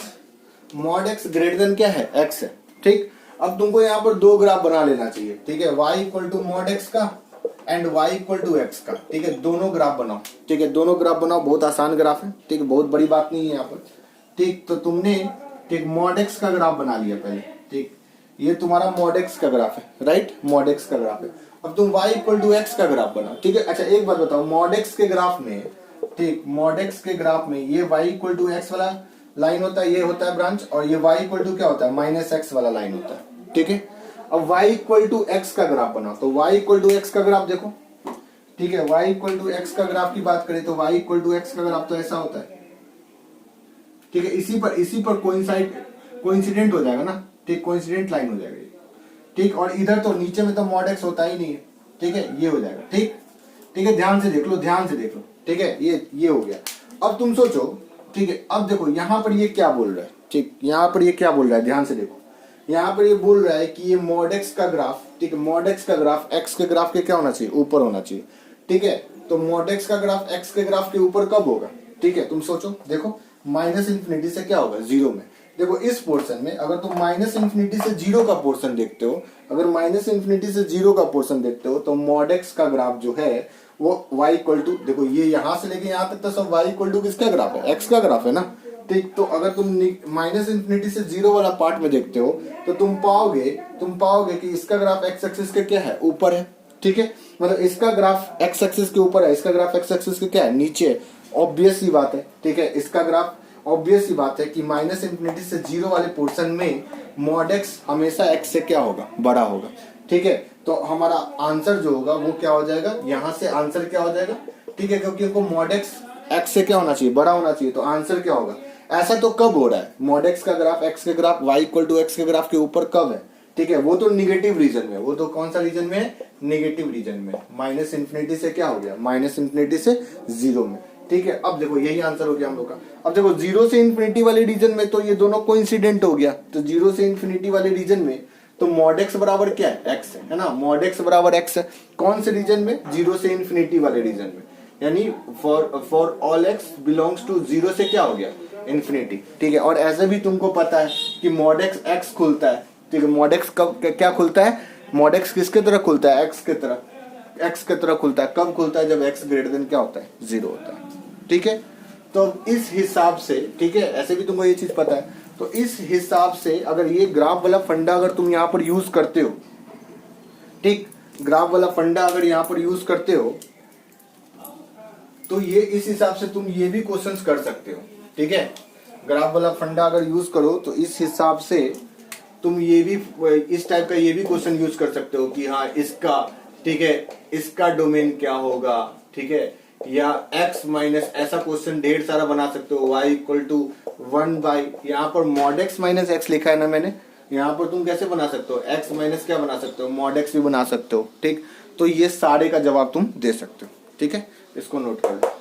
मॉड x ग्रेटर देन क्या है, x है, ठीक। अब तुमको यहाँ पर 2 ग्राफ बना लेना चाहिए, ठीक है, y equal to mod x का and y equal to x का, ठीक है, दोनों ग्राफ बनाओ, ठीक है, दोनों ग्राफ बनाओ, बहुत आसान ग्राफ है, ठीक है, बहुत बड़ी बात नहीं है यहाँ पर, ठीक। तो तुमने, ठीक, मॉड x का ग्राफ बना लिया पहले, ठीक, ये तुम्हारा मॉड x का ग्राफ है, राइट, मॉड x का ग्राफ है। अब तुम y इक्वल टू x का ग्राफ बनाओ, ठीक है। अच्छा एक बात बताओ, मॉड x के ग्राफ में, ठीक, मॉड x के ग्राफ में ये y इक्वल टू x वाला लाइन होता है, ये होता है ब्रांच, और ये y इक्वल टू क्या होता है, -x वाला लाइन होता है, ठीक है। अब y इक्वल टू x का ग्राफ बनाओ, तो y इक्वल टू x का ग्राफ देखो, ठीक है, y इक्वल टू x का ग्राफ की बात करें तो y इक्वल टू x का ग्राफ तो ऐसा होता है, ठीक है, इसी पर कोइंसिडेंट हो जाएगा ना, ठीक, कोइंसिडेंट लाइन हो जाएगी, ठीक। और इधर तो नीचे में तो मॉड x होता ही नहीं है, ठीक है, ये हो जाएगा, ठीक, ठीक है, ध्यान से देख लो, ध्यान से देख लो, ठीक है, ये हो गया। अब तुम सोचो, ठीक है, अब देखो यहाँ पर ये क्या बोल रहा है, ठीक, यहाँ पर ये क्या बोल रहा है, ध्यान से देखो, यहाँ पर ये बोल रहा है कि ये मॉड x का ग्राफ, ठीक है, मॉड x का ग्राफ x के ग्राफ के क्या होना चाहिए, ऊपर होना चाहिए, ठीक है। तो मॉड x का ग्राफ x के ग्राफ के ऊपर कब होगा, ठीक है, तुम सोचो, देखो -∞ से क्या होगा, 0 में, देखो इस पोर्शन में अगर तुम माइनस इंफिनिटी से जीरो का पोर्शन देखते हो, अगर माइनस इंफिनिटी से जीरो का पोर्शन देखते हो तो मॉड एक्स का ग्राफ जो है वो y इक्वल टू, देखो ये यहां से लेके यहां तक तो सब y इक्वल टू किसका ग्राफ है, x का ग्राफ है ना। ठीक, तो अगर तुम माइनस इंफिनिटी से जीरो वाला पार्ट में देखते हो तो तुम पाओगे कि इसका ग्राफ x एक्सिस के क्या है, ऊपर है। ठीक है, मतलब इसका ग्राफ x एक्सिस के ऊपर है, इसका ग्राफ x एक्सिस के क्या है, नीचे। ऑब्वियस सी बात है। ठीक है, इसका ग्राफ ऑब्वियस सी बात है कि माइनस इंफिनिटी से जीरो वाले पोर्शन में मॉड एक्स हमेशा x से क्या होगा, बड़ा होगा। ठीक है, तो हमारा आंसर जो होगा वो क्या हो जाएगा, यहां से आंसर क्या हो जाएगा। ठीक है, क्योंकि हमको मॉड एक्स x से क्या होना चाहिए, बड़ा होना चाहिए, तो आंसर क्या होगा। ऐसा तो कब हो रहा है, मॉड एक्स का ग्राफ x के graph y equal to x के ग्राफ के ऊपर कब है। ठीक है, वो तो निगेटिव रीजन में, वो तो कौन सा रीजन में है, निगेटिव रीजन में, माइनस इंफिनिटी से क्या हो गया, माइनस इंफिनिटी से जीरो में। ठीक है, अब देखो यही आंसर हो गया हम लोग का। अब देखो जीरो से इंफिनिटी वाले रीजन में तो ये दोनों कोइंसिडेंट हो गया, तो जीरो से इंफिनिटी वाले रीजन में तो मॉड एक्स बराबर क्या है, एक्स है ना, मॉड एक्स बराबर एक्स है। कौन से रीजन में, जीरो से इंफिनिटी वाले रीजन में, यानी for all x belongs to zero से क्या हो गया, इंफिनिटी। ठीक है, और ऐसे भी तुमको पता है कि मॉड एक्स एक्स खुलता है। ठीक है, मॉड एक्स कब क्या खुलता है, मॉड एक्स किसके तरह खुलता है, एक्स के तरह खुलता है। कब खुलता है, जब एक्स ग्रेटर देन क्या होता है, जीरो होता है। ठीक है, तो इस हिसाब से, ठीक है, ऐसे भी तुमको ये चीज पता है, तो इस हिसाब से अगर ये ग्राफ वाला फंडा अगर तुम यहाँ पर यूज करते हो, ठीक, ग्राफ वाला फंडा अगर यहाँ पर यूज करते हो तो ये इस हिसाब से तुम ये भी क्वेश्चंस कर सकते हो। ठीक है, ग्राफ वाला फंडा अगर यूज करो तो इस हिसाब से तुम ये भी इस टाइप का ये भी क्वेश्चन यूज कर सकते हो कि हाँ इसका, ठीक है, इसका डोमेन क्या होगा। ठीक है, या x माइनस, ऐसा क्वेश्चन ढेर सारा बना सकते हो, y इक्वल टू 1/, यहाँ पर मॉड x माइनस एक्स लिखा है ना मैंने, यहाँ पर तुम कैसे बना सकते हो, x माइनस क्या बना सकते हो, मॉड x भी बना सकते हो। ठीक, तो ये सारे का जवाब तुम दे सकते हो। ठीक है, इसको नोट कर लो।